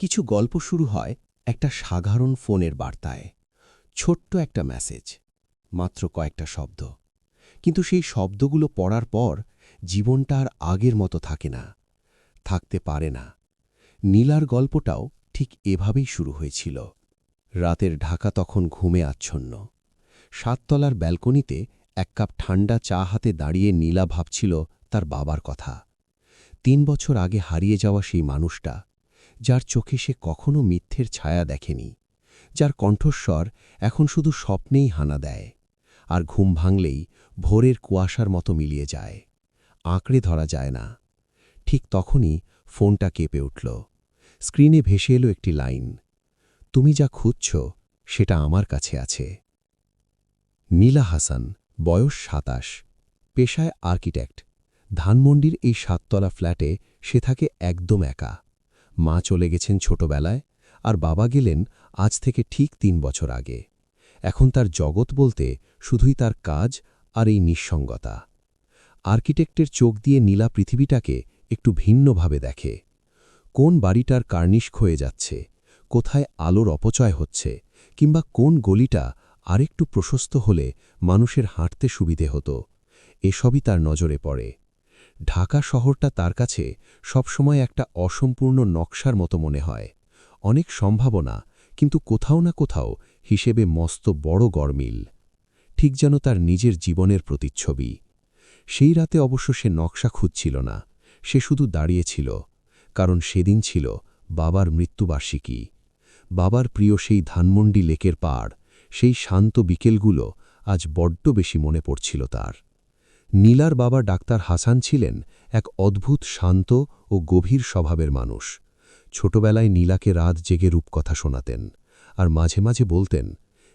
কিছু গল্প শুরু হয় একটা সাধারণ ফোনের বার্তায়, ছোট্ট একটা মেসেজ, মাত্র কয়েকটা শব্দ। কিন্তু সেই শব্দগুলো পড়ার পর জীবনটা আর আগের মতো থাকে না, থাকতে পারে না। নীলার গল্পটাও ঠিক এভাবেই শুরু হয়েছিল। রাতের ঢাকা তখন ঘুমে আচ্ছন্ন। সাততলার ব্যালকনিতে এক কাপ ঠান্ডা চা হাতে দাঁড়িয়ে নীলা ভাবছিল তার বাবার কথা। ৩ বছর আগে হারিয়ে যাওয়া সেই মানুষটা, যার চোখে সে কখনো মিথ্যের ছায়া দেখেনি, যার কণ্ঠস্বর এখন শুধু স্বপ্নেই হানা দেয়, আর ঘুম ভাঙলেই ভোরের কুয়াশার মতো মিলিয়ে যায়, আঁকড়ে ধরা যায় না। ঠিক তখনই ফোনটা কেঁপে উঠল। স্ক্রিনে ভেসে এলো একটি লাইন, তুমি যা খুঁজছ সেটা আমার কাছে আছে। নীলা হাসান, বয়স ২৭, পেশায় আর্কিটেক্ট। ধানমন্ডির এই ৭তলা ফ্ল্যাটে সে থাকে একদম একা। মা চলে গেছেন ছোটবেলায়, আর বাবা গেলেন আজ থেকে ঠিক ৩ বছর আগে। এখন তার জগৎ বলতে শুধুই তার কাজ আর এই নিঃসঙ্গতা। আর্কিটেক্টের চোখ দিয়ে নীলা পৃথিবীটাকে একটু ভিন্নভাবে দেখে। কোন বাড়িটার কার্নিশ ক্ষয়ে যাচ্ছে, কোথায় আলোর অপচয় হচ্ছে, কিংবা কোন গলিটা আরেকটু প্রশস্ত হলে মানুষের হাঁটতে সুবিধে হতো, এসবই তার নজরে পড়ে। ঢাকা শহরটা তার কাছে সবসময় একটা অসম্পূর্ণ নকশার মতো মনে হয়। অনেক সম্ভাবনা, কিন্তু কোথাও না কোথাও হিসেবে মস্ত বড় গরমিল। ঠিক যেন তার নিজের জীবনের প্রতিচ্ছবি। সেই রাতে অবশ্য সে নকশা খুঁজছিল না, সে শুধু দাঁড়িয়েছিল, কারণ সেদিন ছিল বাবার মৃত্যুবার্ষিকী। বাবার প্রিয় সেই ধানমন্ডি লেকের পাড়, সেই শান্ত বিকেলগুলো আজ বড্ড বেশি মনে পড়ছিল তার। নীলার বাবা ডাক্তার হাসান ছিলেন এক অদ্ভুত শান্ত ও গভীর স্বভাবের মানুষ। ছোটবেলায় নীলাকে রাত জেগে রূপকথা শোনাতেন, আর মাঝে মাঝে বলতেন,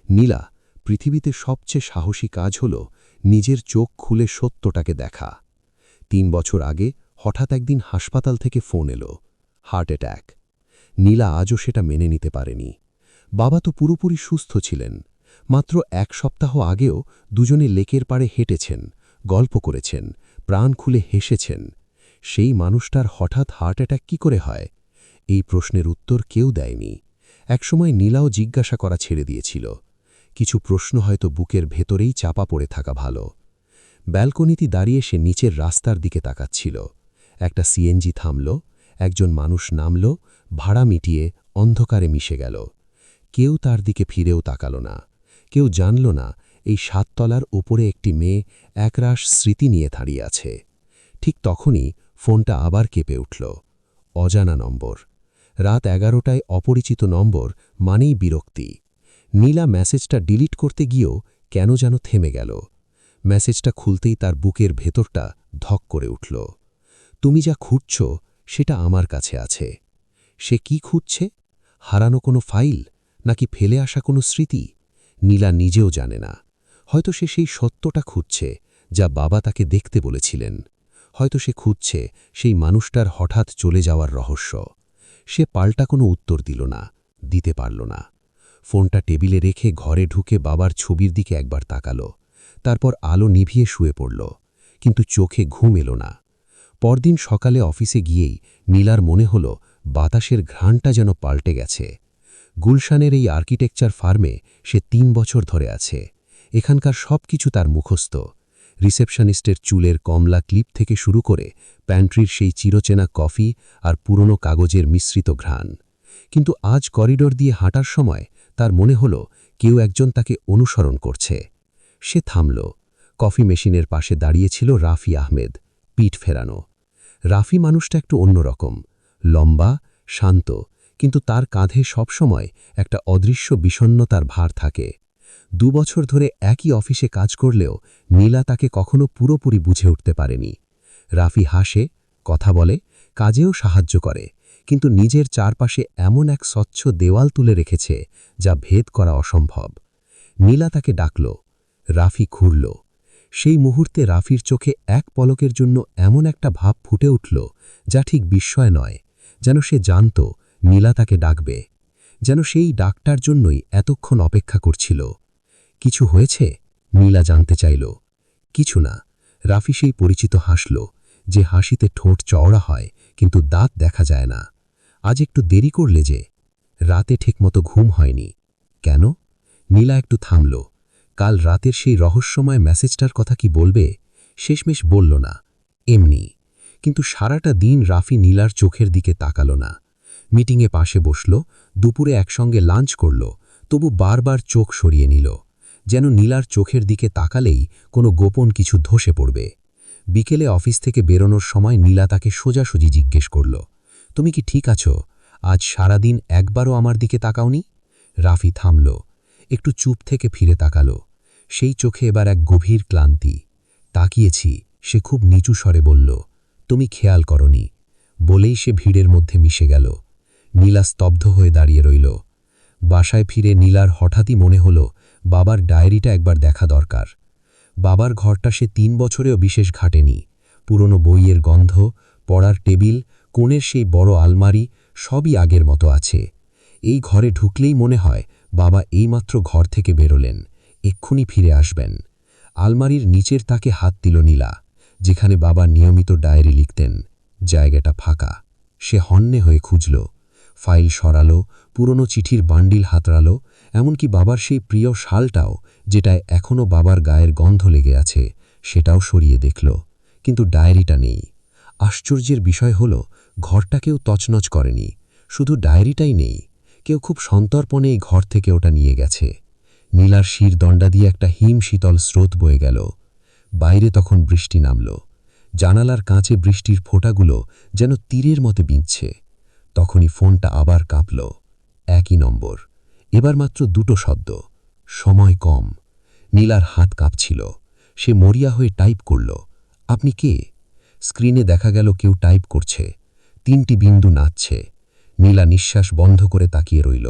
নীলা, পৃথিবীতে সবচেয়ে সাহসী কাজ হল নিজের চোখ খুলে সত্যটাকে দেখা। ৩ বছর আগে হঠাৎ একদিন হাসপাতাল থেকে ফোন এলো, হার্ট অ্যাট্যাক। নীলা আজও সেটা মেনে নিতে পারেনি। বাবা তো পুরোপুরি সুস্থ ছিলেন। মাত্র ১ সপ্তাহ আগেও দুজনে লেকের পাড়ে হেঁটেছেন, গল্প করেছেন, প্রাণ খুলে হেসেছেন। সেই মানুষটার হঠাৎ হার্ট অ্যাট্যাক কী করে হয়? এই প্রশ্নের উত্তর কেউ দেয়নি। একসময় নীলাও জিজ্ঞাসা করা ছেড়ে দিয়েছিল। কিছু প্রশ্ন হয়তো বুকের ভেতরেই চাপা পড়ে থাকা ভালো। ব্যালকনিতে দাঁড়িয়ে সে নিচের রাস্তার দিকে তাকাচ্ছিল। একটা সিএনজি থামল, একজন মানুষ নামল, ভাড়া মিটিয়ে অন্ধকারে মিশে গেল। কেউ তার দিকে ফিরেও তাকাল না। কেউ জানল না এই ৭ তলার ওপরে একটি মেয়ে একরাশ স্মৃতি নিয়ে দাঁড়িয়ে আছে। ঠিক তখনই ফোনটা আবার কেঁপে উঠল। অজানা নম্বর। রাত ১১টায় অপরিচিত নম্বর মানেই বিরক্তি। নীলা মেসেজটা ডিলিট করতে গিয়েও কেন যেন থেমে গেল। মেসেজটা খুলতেই তার বুকের ভেতরটা ধক করে উঠল। তুমি যা খুঁজছ সেটা আমার কাছে আছে। সে কি খুঁজছে? হারানো কোনো ফাইল, নাকি ফেলে আসা কোনো স্মৃতি? নীলা নিজেও জানে না। হয়তো সে সেই সত্যটা খুঁজছে যা বাবা তাকে দেখতে বলেছিলেন। হয়তো সে খুঁজছে সেই মানুষটার হঠাৎ চলে যাওয়ার রহস্য। সে পাল্টা কোনো উত্তর দিল না, দিতে পারল না। ফোনটা টেবিলে রেখে ঘরে ঢুকে বাবার ছবির দিকে একবার তাকালো। তারপর আলো নিভিয়ে শুয়ে পড়ল, কিন্তু চোখে ঘুম এলো না। পরদিন সকালে অফিসে গিয়েই নীলার মনে হল বাতাসের ঘ্রাণটা যেন পাল্টে গেছে। গুলশানের এই আর্কিটেকচার ফার্মে সে ৩ বছর ধরে আছে। এখানকার সব কিছু তার মুখস্থ। রিসেপশনিস্টের চুলের কমলা ক্লিপ থেকে শুরু করে প্যান্ট্রির সেই চিরচেনা কফি আর পুরনো কাগজের মিশ্রিত ঘ্রাণ। কিন্তু আজ করিডোর দিয়ে হাঁটার সময় তার মনে হল কেউ একজন তাকে অনুসরণ করছে। সে থামল। কফি মেশিনের পাশে দাঁড়িয়েছিল রাফি আহমেদ, পিঠ ফেরানো। রাফি মানুষটা একটু অন্যরকম, লম্বা, শান্ত, কিন্তু তার কাঁধে সবসময় একটা অদৃশ্য বিষণ্ণতার ভার থাকে। ২ বছর ধরে একই অফিসে কাজ করলেও নীলা তাকে কখনো পুরোপুরি বুঝে উঠতে পারেনি। রাফি হাসে, কথা বলে, কাজেও সাহায্য করে, কিন্তু নিজের চারপাশে এমন এক স্বচ্ছ দেওয়াল তুলে রেখেছে যা ভেদ করা অসম্ভব। নীলা তাকে ডাকল। রাফি ঘুরল। সেই মুহূর্তে রাফির চোখে এক পলকের জন্য এমন একটা ভাব ফুটে উঠল যা ঠিক বিস্ময় নয়, যেন সে জানত নীলা তাকে ডাকবে, যেন সেই ডাকটার জন্যই এতক্ষণ অপেক্ষা করছিল। কিছু হয়েছে? নীলা জানতে চাইল। কিছু না। রাফি সেই পরিচিত হাসল, যে হাসিতে ঠোঁট চওড়া হয় কিন্তু দাঁত দেখা যায় না। আজ একটু দেরি করলে যে? রাতে ঠিকমতো ঘুম হয়নি। কেন? নীলা একটু থামল। কাল রাতের সেই রহস্যময় মেসেজটার কথা কি বলবে? শেষমেশ বলল না, এমনি। কিন্তু সারাটা দিন রাফি নীলার চোখের দিকে তাকালো না। মিটিংয়ে পাশে বসল, দুপুরে একসঙ্গে লাঞ্চ করল, তবু বারবার চোখ সরিয়ে নিল, যেন নীলার চোখের দিকে তাকালেই কোনো গোপন কিছু ধসে পড়বে। বিকেলে অফিস থেকে বেরোনোর সময় নীলা তাকে সোজাসুজি জিজ্ঞেস করল, তুমি কি ঠিক আছো? আজ সারাদিন একবারও আমার দিকে তাকাওনি? রাফি থামল, একটু চুপ থেকে ফিরে তাকালো। সেই চোখে এবার এক গভীর ক্লান্তি। তাকিয়েছি, সে খুব নিচু স্বরে বলল, তুমি খেয়াল করনি। বলেই সে ভিড়ের মধ্যে মিশে গেল। নীলা স্তব্ধ হয়ে দাঁড়িয়ে রইল। বাসায় ফিরে নীলার হঠাৎই মনে হল বাবার ডায়েরিটা একবার দেখা দরকার। বাবার ঘরটা সে ৩ বছরেও বিশেষ ঘাটেনি। পুরনো বইয়ের গন্ধ, পড়ার টেবিল, কোণের সেই বড় আলমারি, সবই আগের মতো আছে। এই ঘরে ঢুকলেই মনে হয় বাবা এইমাত্র ঘর থেকে বেরোলেন, এক্ষুনি ফিরে আসবেন। আলমারির নিচের তাকে হাত দিল নীলা, যেখানে বাবা নিয়মিত ডায়েরি লিখতেন। জায়গাটা ফাঁকা। সে হন্যে হয়ে খুঁজল। ফাইল সরালো, পুরনো চিঠির বান্ডিল হাতড়ালো, এমনকি বাবার সেই প্রিয় শালটাও, যেটায় এখনও বাবার গায়ের গন্ধ লেগে আছে, সেটাও সরিয়ে দেখল। কিন্তু ডায়েরিটা নেই। আশ্চর্যের বিষয় হল, ঘরটা কেউ তছনছ করেনি, শুধু ডায়েরিটাই নেই। কেউ খুব সন্তর্পণে এই ঘর থেকে ওটা নিয়ে গেছে। নীলার শির দণ্ডা দিয়ে একটা হিম শীতল স্রোত বয়ে গেল। বাইরে তখন বৃষ্টি নামল। জানালার কাঁচে বৃষ্টির ফোঁটাগুলো যেন তীরের মতো বিঁধছে। তখনই ফোনটা আবার কাঁপল। একই নম্বর। এবার মাত্র 2টো শব্দ। সময় কম। নীলার হাত কাঁপছিল। সে মরিয়া হয়ে টাইপ করল, আপনি কে? স্ক্রিনে দেখা গেল কেউ টাইপ করছে। 3টি বিন্দু নাচছে। নীলা নিঃশ্বাস বন্ধ করে তাকিয়ে রইল।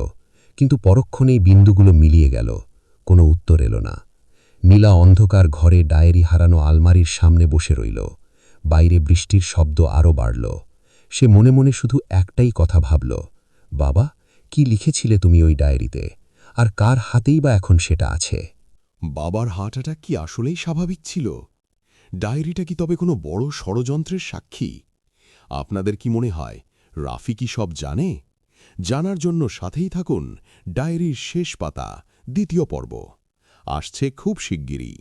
কিন্তু পরক্ষণেই বিন্দুগুলো মিলিয়ে গেল। কোনো উত্তর এলো না। নীলা অন্ধকার ঘরে ডায়েরি হারানো আলমারির সামনে বসে রইল। বাইরে বৃষ্টির শব্দ আরও বাড়ল। সে মনে মনে শুধু একটাই কথা ভাবল, বাবা, কি লিখেছিলে তুমি ওই ডায়েরিতে? আর কার হাতেই বা এখন সেটা আছে? বাবার হার্ট অ্যাটাক কি আসলেই স্বাভাবিক ছিল? ডায়েরিটা কি তবে কোনো বড় ষড়যন্ত্রের সাক্ষী? আপনাদের কি মনে হয় রাফি কি সব জানে? জানার জন্য সাথেই থাকুন। ডায়েরির শেষ পাতা, 2য় পর্ব আসছে খুব শিগগিরই।